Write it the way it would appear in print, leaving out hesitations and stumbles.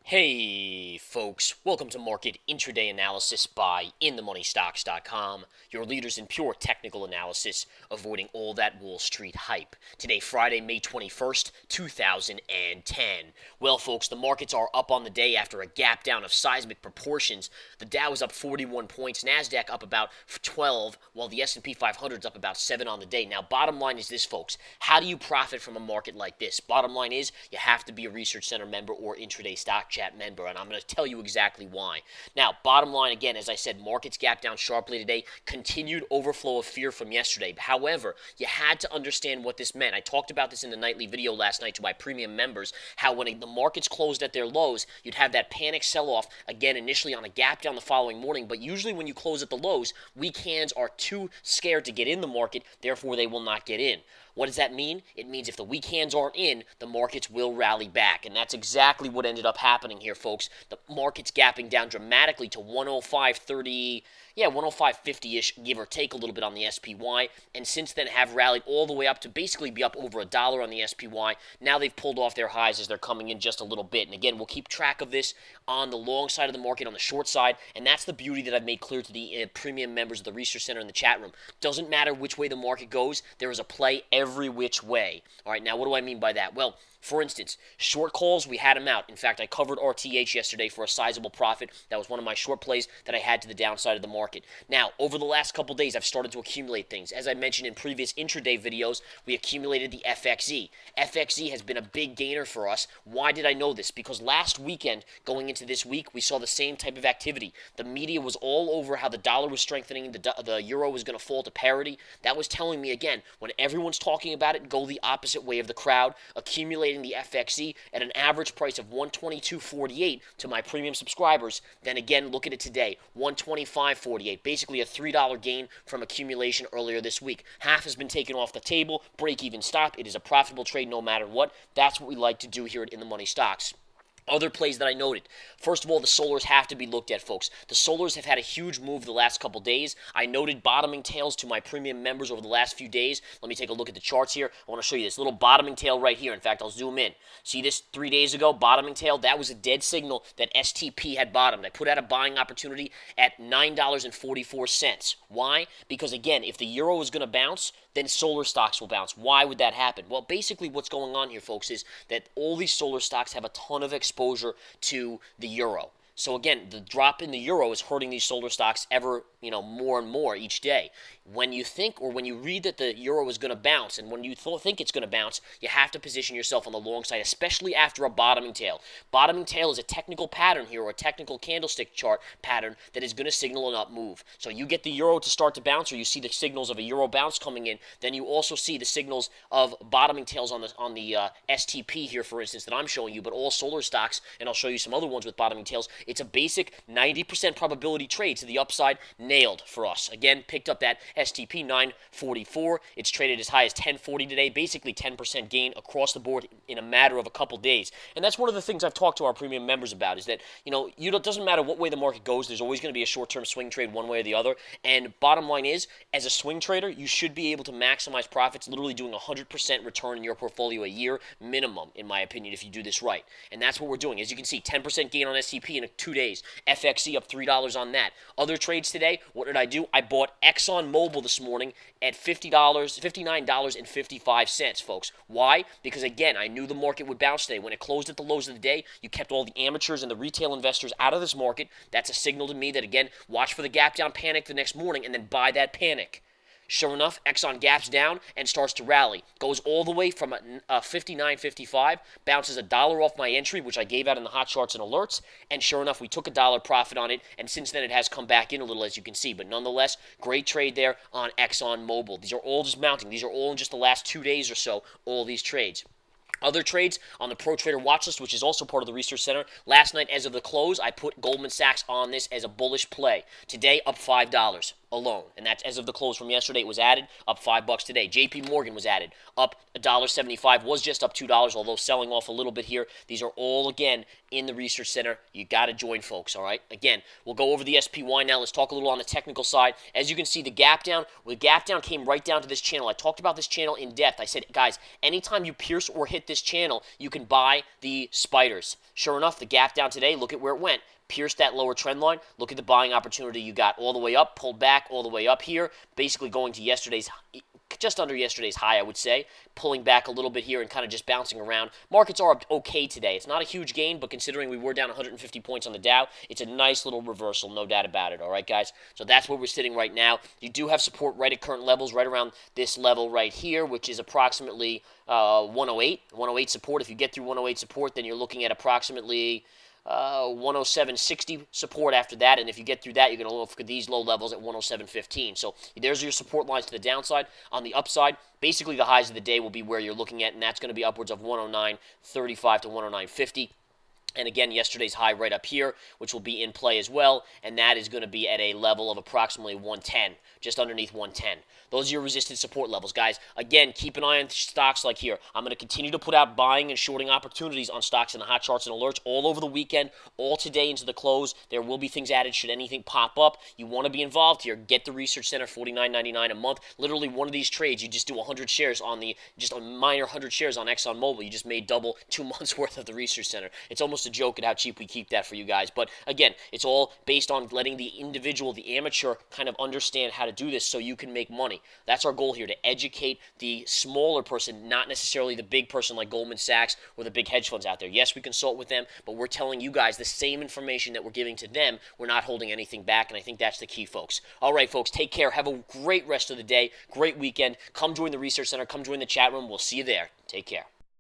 Hey folks, welcome to Market Intraday Analysis by InTheMoneyStocks.com, your leaders in pure technical analysis, avoiding all that Wall Street hype. Today, Friday, May 21st, 2010. Well, folks, the markets are up on the day after a gap down of seismic proportions. The Dow is up 41 points, NASDAQ up about 12, while the S&P 500 is up about 7 on the day. Now, bottom line is this, folks. How do you profit from a market like this? Bottom line is you have to be a Research Center member or Intraday Stock Chat member, and I'm going to tell you exactly why. Now, bottom line, again, as I said, markets gap down sharply today, continued overflow of fear from yesterday. However, you had to understand what this meant. I talked about this in the nightly video last night to my premium members, how when the markets closed at their lows, you'd have that panic sell-off, again, initially on a gap down the following morning, but usually when you close at the lows, weak hands are too scared to get in the market, therefore they will not get in. What does that mean? It means if the weak hands aren't in, the markets will rally back. And that's exactly what ended up happening here, folks. The market's gapping down dramatically to 105.30, 105.50-ish, give or take a little bit on the SPY. And since then have rallied all the way up to basically be up over $1 on the SPY. Now they've pulled off their highs as they're coming in just a little bit. And again, we'll keep track of this on the long side of the market, on the short side. And that's the beauty that I've made clear to the premium members of the Research Center in the chat room. Doesn't matter which way the market goes, there is a play every which way. All right, now what do I mean by that? Well, for instance, short calls, we had them out. In fact, I covered RTH yesterday for a sizable profit. That was one of my short plays that I had to the downside of the market. Now, over the last couple days, I've started to accumulate things. As I mentioned in previous intraday videos, we accumulated the FXE. FXE has been a big gainer for us. Why did I know this? Because last weekend, going into this week, we saw the same type of activity. The media was all over how the dollar was strengthening, the euro was going to fall to parity. That was telling me, again, when everyone's talking about it, go the opposite way of the crowd, accumulate the FXE at an average price of 122.48 to my premium subscribers. Then again, look at it today, 125.48, basically a $3 gain from accumulation earlier this week. Half has been taken off the table, break even stop. It is a profitable trade no matter what. That's what we like to do here at In the Money Stocks. Other plays that I noted. First of all, the solars have to be looked at, folks. The solars have had a huge move the last couple days. I noted bottoming tails to my premium members over the last few days. Let me take a look at the charts here. I want to show you this little bottoming tail right here. In fact, I'll zoom in. See this 3 days ago, bottoming tail? That was a dead signal that STP had bottomed. I put out a buying opportunity at $9.44. Why? Because, again, if the euro is going to bounce, then solar stocks will bounce. Why would that happen? Well, basically what's going on here, folks, is that all these solar stocks have a ton of exposure to the euro. So again, the drop in the euro is hurting these solar stocks ever, more and more each day. When you think or when you read that the euro is going to bounce, and when you think it's going to bounce, you have to position yourself on the long side, especially after a bottoming tail. Bottoming tail is a technical pattern here, or a technical candlestick chart pattern that is going to signal an up move. So you get the euro to start to bounce, or you see the signals of a euro bounce coming in, then you also see the signals of bottoming tails on the STP here, for instance, that I'm showing you, but all solar stocks, and I'll show you some other ones with bottoming tails. It's a basic 90% probability trade to the upside, nailed for us. Again, picked up that STP 944. It's traded as high as 1040 today, basically 10% gain across the board in a matter of a couple days. And that's one of the things I've talked to our premium members about, is that, it doesn't matter what way the market goes, there's always going to be a short-term swing trade one way or the other. And bottom line is, as a swing trader, you should be able to maximize profits, literally doing 100% return in your portfolio a year minimum, in my opinion, if you do this right. And that's what we're doing. As you can see, 10% gain on STP in 2 days. FXE up $3 on that. Other trades today, what did I do? I bought ExxonMobil this morning at $59.55, folks. Why? Because, again, I knew the market would bounce today. When it closed at the lows of the day, you kept all the amateurs and the retail investors out of this market. That's a signal to me that, again, watch for the gap down panic the next morning and then buy that panic. Sure enough, Exxon gaps down and starts to rally. Goes all the way from 59.55, bounces $1 off my entry, which I gave out in the hot charts and alerts, and sure enough, we took $1 profit on it, and since then it has come back in a little, as you can see. But nonetheless, great trade there on ExxonMobil. These are all just mounting. These are all in just the last 2 days or so, all these trades. Other trades on the Pro Trader watch list, which is also part of the Research Center. Last night, as of the close, I put Goldman Sachs on this as a bullish play. Today, up $5. alone, and that's as of the close from yesterday. It was added, up $5 today. JP Morgan was added, up $1.75, was just up $2, although selling off a little bit here. These are all, again, in the research center. You got to join, folks, all right? Again, we'll go over the SPY now. Let's talk a little on the technical side. As you can see, the gap down came right down to this channel. I talked about this channel in depth. I said, guys, anytime you pierce or hit this channel, you can buy the spiders. Sure enough, the gap down today, look at where it went. Pierced that lower trend line. Look at the buying opportunity you got all the way up, pulled back all the way up here, basically going to just under yesterday's high, I would say, pulling back a little bit here and kind of just bouncing around. Markets are okay today. It's not a huge gain, but considering we were down 150 points on the Dow, it's a nice little reversal, no doubt about it, all right, guys? So that's where we're sitting right now. You do have support right at current levels, right around this level right here, which is approximately 108. 108 support. If you get through 108 support, then you're looking at approximately 107.60 support after that, and if you get through that, you're going to look for these low levels at 107.15. So there's your support lines to the downside. On the upside, basically the highs of the day will be where you're looking at, and that's going to be upwards of 109.35 to 109.50. And again, yesterday's high right up here, which will be in play as well, and that is going to be at a level of approximately 110, just underneath 110. Those are your resistance support levels, guys. Again, keep an eye on stocks like here. I'm going to continue to put out buying and shorting opportunities on stocks in the hot charts and alerts all over the weekend, all today into the close. There will be things added should anything pop up. You want to be involved here. Get the Research Center, $49.99 a month. Literally one of these trades, you just do 100 shares on just a minor 100 shares on ExxonMobil. You just made double 2 months worth of the Research Center. It's almost a joke at how cheap we keep that for you guys. But again, it's all based on letting the individual, the amateur, kind of understand how to do this so you can make money. That's our goal here, to educate the smaller person, not necessarily the big person like Goldman Sachs or the big hedge funds out there. Yes, we consult with them, but we're telling you guys the same information that we're giving to them. We're not holding anything back, and I think that's the key, folks. All right, folks, take care. Have a great rest of the day, great weekend. Come join the Research Center. Come join the chat room. We'll see you there. Take care.